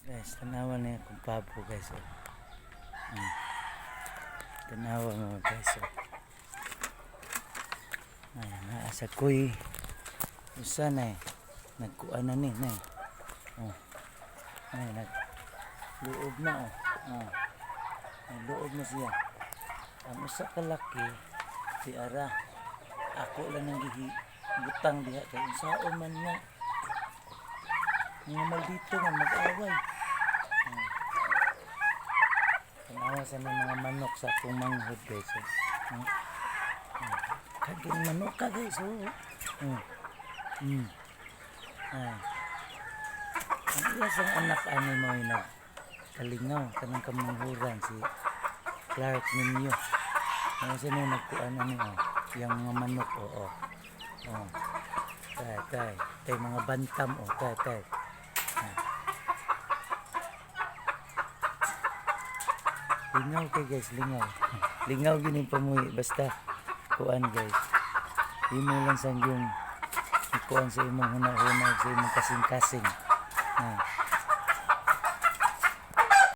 Guys, tanawa na yung pabo guys. Oh. Tanawa mo guys. Oh. Ay, naasa ko'y usa na eh. Nagkuan na ni. Oh. Ay, nagluob na oh. Oh. Nagluob na siya. Ang usa ka laki, si Ara. Ako lang nang butang diha kay unsaon man nga. Mga maldito nga mag-away. Tanawa sa mga manok sa akong manghod guys. Kaging manok ka guys. Ang ilasang anak ani mo ay nagkalingaw kanang kamanghuran si Clark ninyo. Ano sino nagkuan ani yung mga manok tay mga bantam tay. Lingaw kay guys, lingaw. Lingaw gini pamuhi basta kuan guys. Imo lang sang yung kuan sa imong hunahunag sa imong kasing-kasing.